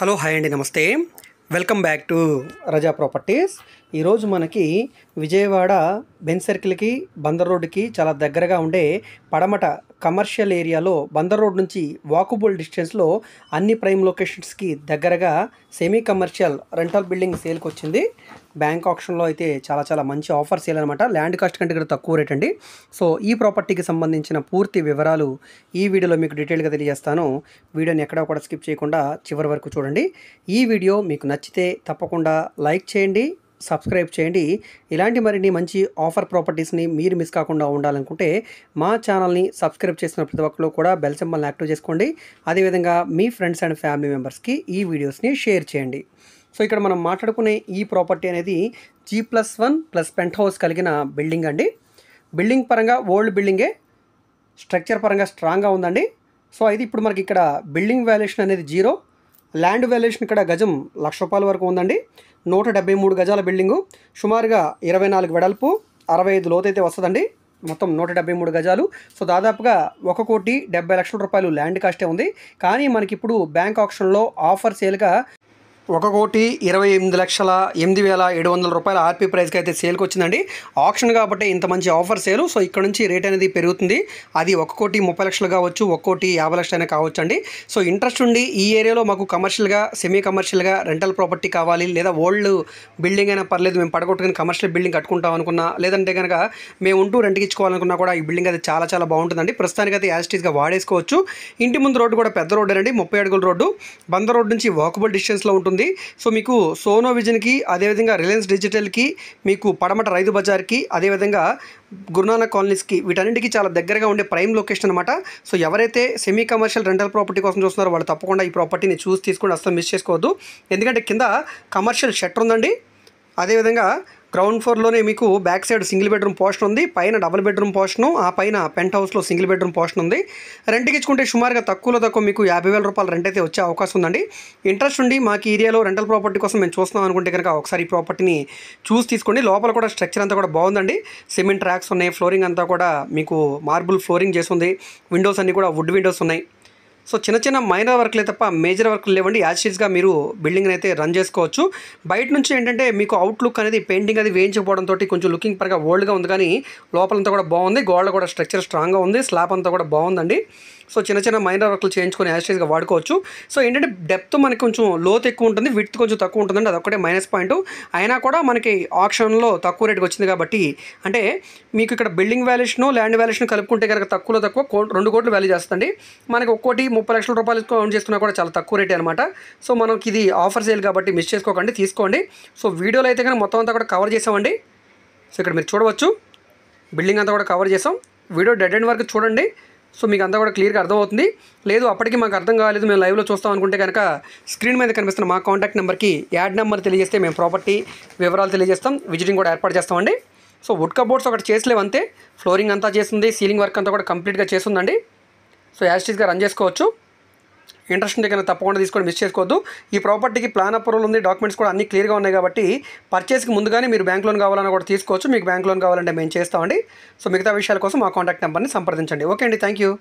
Hello hi అండి, నమస్తే. Welcome back to Raza properties. ఈరోజు మనకి విజయవాడ బెంజ్ సర్కిల్కి బందర్ రోడ్డుకి చాలా దగ్గరగా ఉండే పడమట కమర్షియల్ ఏరియాలో బందర్ రోడ్ నుంచి వాకబుల్ డిస్టెన్స్లో అన్ని ప్రైమ్ లొకేషన్స్కి దగ్గరగా సెమీ కమర్షియల్ రెంటల్ బిల్డింగ్ సేల్కి వచ్చింది. బ్యాంక్ ఆప్షన్లో అయితే చాలా మంచి ఆఫర్ సేల్ అనమాట. ల్యాండ్ కాస్ట్ కంటే ఇక్కడ తక్కువ రేట్ అండి. సో ఈ ప్రాపర్టీకి సంబంధించిన పూర్తి వివరాలు ఈ వీడియోలో మీకు డీటెయిల్గా తెలియజేస్తాను. వీడియోని ఎక్కడా కూడా స్కిప్ చేయకుండా చివరి వరకు చూడండి. ఈ వీడియో మీకు నచ్చితే తప్పకుండా లైక్ చేయండి, సబ్స్క్రైబ్ చేయండి. ఇలాంటి మరిన్ని మంచి ఆఫర్ ప్రాపర్టీస్ని మీరు మిస్ కాకుండా ఉండాలనుకుంటే మా ఛానల్ని సబ్స్క్రైబ్ చేసిన ప్రతి ఒక్కరు కూడా బెల్ సింబల్ని యాక్టివ్ చేసుకోండి. అదేవిధంగా మీ ఫ్రెండ్స్ అండ్ ఫ్యామిలీ మెంబర్స్కి ఈ వీడియోస్ని షేర్ చేయండి. సో ఇక్కడ మనం మాట్లాడుకునే ఈ ప్రాపర్టీ అనేది G+1+ పెంట్ హౌస్ కలిగిన బిల్డింగ్ అండి. బిల్డింగ్ పరంగా ఓల్డ్ బిల్డింగే, స్ట్రక్చర్ పరంగా స్ట్రాంగ్గా ఉందండి. సో అయితే ఇప్పుడు మనకి ఇక్కడ బిల్డింగ్ వాల్యుయేషన్ అనేది 0, ల్యాండ్ వాల్యుయేషన్ ఇక్కడ గజం ₹1,00,000 వరకు ఉందండి. 173 గజాల బిల్డింగు, సుమారుగా 24 వెడల్పు, 65 లోతు అయితే వస్తుందండి. మొత్తం 173 గజాలు. సో దాదాపుగా ₹1,70,00,000 ల్యాండ్ కాస్టే ఉంది. కానీ మనకి ఇప్పుడు బ్యాంక్ ఆప్షన్లో ఆఫర్ సేల్గా ₹1,28,08,700 ఆర్పీ ప్రైస్కి అయితే సేల్కి వచ్చిందండి. ఆప్షన్ కాబట్టి ఇంత మంచి ఆఫర్ సేలు. సో ఇక్కడ నుంచి రేట్ అనేది పెరుగుతుంది. అది ₹1,30,00,000 కావచ్చు, ₹1,50,00,000 అయినా కావచ్చు అండి. సో ఇంట్రెస్ట్ ఉండి ఈ ఏరియాలో మాకు కమర్షియల్గా, సెమీ కమర్షియల్గా రెంటల్ ప్రాపర్టీ కావాలి, లేదా ఓల్డ్ బిల్డింగ్ అయినా పర్లేదు, మేము పడగొట్టుకుని కమర్షియల్ బిల్డింగ్ కట్టుకుంటాం అనుకున్నా, లేదంటే కనుక మేము ఉంటూ రెంట్కి ఇచ్చుకోవాలనుకున్నా కూడా ఈ బిల్డింగ్ అయితే చాలా బాగుంటుందండి. ప్రస్తుతానికి అయితే యాజిటీస్గా వాడేసుకోవచ్చు. ఇంటి ముందు రోడ్డు కూడా పెద్ద రోడ్డు అండి, 30 అడుగుల రోడ్డు. బందర్ రోడ్ నుంచి వాకబుల్ డిస్టెన్స్లో ఉంటుంది. సో మీకు సోనో విజన్కి, అదేవిధంగా రిలయన్స్ డిజిటల్కి, మీకు పడమట రైతు బజార్కి, అదేవిధంగా గురునానక్ కాలనీస్కి, వీటన్నింటికి చాలా దగ్గరగా ఉండే ప్రైమ్ లొకేషన్ అనమాట. సో ఎవరైతే సెమీ కమర్షియల్ రెంటల్ ప్రాపర్టీ కోసం చూస్తున్నారో వాళ్ళు తప్పకుండా ఈ ప్రాపర్టీని చూసి తీసుకొని అసలు మిస్ చేసుకోవద్దు. ఎందుకంటే కింద కమర్షియల్ షట్టర్ ఉందండి. అదేవిధంగా గ్రౌండ్ ఫ్లోర్లోనే మీకు back side single bedroom portion ఉంది, పైన డబుల్ బెడ్రూమ్ పోర్షను, ఆ పైన పెంట్ హౌస్లో సింగిల్ బెడ్రూమ్ పోర్షన్ ఉంది. రెంట్కి ఇచ్చుకుంటే సుమారుగా తక్కువ మీకు ₹50,000 రెంట్ అయితే వచ్చే అవకాశం ఉందండి. ఇంట్రెస్ట్ ఉండి మాకు ఏరియాలో రెంటల్ ప్రాపర్టీ కోసం మేము చూస్తున్నాం అనుకుంటే కనుక ఒకసారి ఈ ప్రాపర్టీని చూసి తీసుకోండి. లోపల కూడా స్ట్రక్చర్ అంతా కూడా బాగుందండి. సిమెంట్ ట్రాక్స్ ఉన్నాయి, ఫ్లోరింగ్ అంతా కూడా మీకు మార్బుల్ ఫ్లోరింగ్ చేసి ఉంది. విండోస్ అన్నీ కూడా వుడ్ విండోస్ ఉన్నాయి. సో చిన్న మైనర్ వర్క్లే తప్ప మేజర్ వర్క్లు లేవండి. యాజిటీస్గా మీరు బిల్డింగ్ని అయితే రన్ చేసుకోవచ్చు. బయట నుంచి ఏంటంటే మీకు అవుట్లుక్ అనేది పెయింటింగ్ అది వేయించకపోవడంతో కొంచెం లుకింగ్ పరంగా ఓల్డ్గా ఉంది, కానీ లోపలంతా కూడా బాగుంది. గోడలు కూడా స్ట్రక్చర్ స్ట్రాంగ్గా ఉంది, స్లాబ్ అంతా కూడా బాగుందండి. సో చిన్న మైనర్ వర్క్లు చేయించుకొని యాజిటీస్గా వాడుకోవచ్చు. సో ఏంటంటే డెప్త్ మనకి కొంచెం లోతు ఎక్కువ ఉంటుంది, విడ్త్ కొంచెం తక్కువ ఉంటుందండి. అదొక్కటే మైనస్ పాయింట్. అయినా కూడా మనకి ఆప్షన్లో తక్కువ రేటుకి వచ్చింది కాబట్టి, అంటే మీకు ఇక్కడ బిల్డింగ్ వాల్యుయేషన్, ల్యాండ్ వాల్యుయేషన్ కలుపుకుంటే కనుక తక్కువ ₹2 కోట్లు వాల్యూ చేస్తుంది. మనకి ₹1,30,00,000 కౌంట్ చేసుకున్నా కూడా చాలా తక్కువ రేటే అనమాట. సో మనకి ఇది ఆఫర్ సేల్ కాబట్టి మిస్ చేసుకోకండి, తీసుకోండి. సో వీడియోలో అయితే కనుక మొత్తం అంతా కూడా కవర్ చేసామండి. సో ఇక్కడ మీరు చూడవచ్చు, బిల్డింగ్ అంతా కూడా కవర్ చేసాం. వీడియో డెడ్ ఎండ్ వరకు చూడండి. సో మీకు అంతా కూడా క్లియర్గా అర్థమవుతుంది. లేదు అప్పటికి మాకు అర్థం కాలేదు, మేము లైవ్లో చూస్తాం అనుకుంటే కనుక స్క్రీన్ మీద కనిపిస్తున్న మా కాంటాక్ట్ నెంబర్కి యాడ్ నెంబర్ తెలియజేస్తే మేము ప్రాపర్టీ వివరాలు తెలియజేస్తాం, విజిటింగ్ కూడా ఏర్పాటు చేస్తామండి. సో వుడ్ కబోర్డ్స్ ఒకటి చేసలేవు అంతే, ఫ్లోరింగ్ అంతా చేస్తుంది, సీలింగ్ వర్క్ అంతా కూడా కంప్లీట్గా చేస్తుందండి. సో యాజిటీస్గా రన్ చేసుకోవచ్చు. ఇంట్రెస్ట్ ఉంటే కనుక తప్పకుండా తీసుకొని మిస్ చేసుకోవద్దు. ఈ ప్రాపర్టీకి ప్లాన్ అప్రూవల్ ఉంది, డాక్యుమెంట్స్ కూడా అన్ని క్లియర్గా ఉన్నాయి కాబట్టి పర్చేస్కి ముందుగానే మీరు బ్యాంక్ లోన్ కావాలన్నా కూడా తీసుకోవచ్చు. మీకు బ్యాంక్ లోన్ కావాలంటే మేము చేస్తామండి. సో మిగతా విషయాల కోసం మా కాంటాక్ట్ నెంబర్ని సంప్రదించండి. ఓకే అండి, థ్యాంక్ యూ.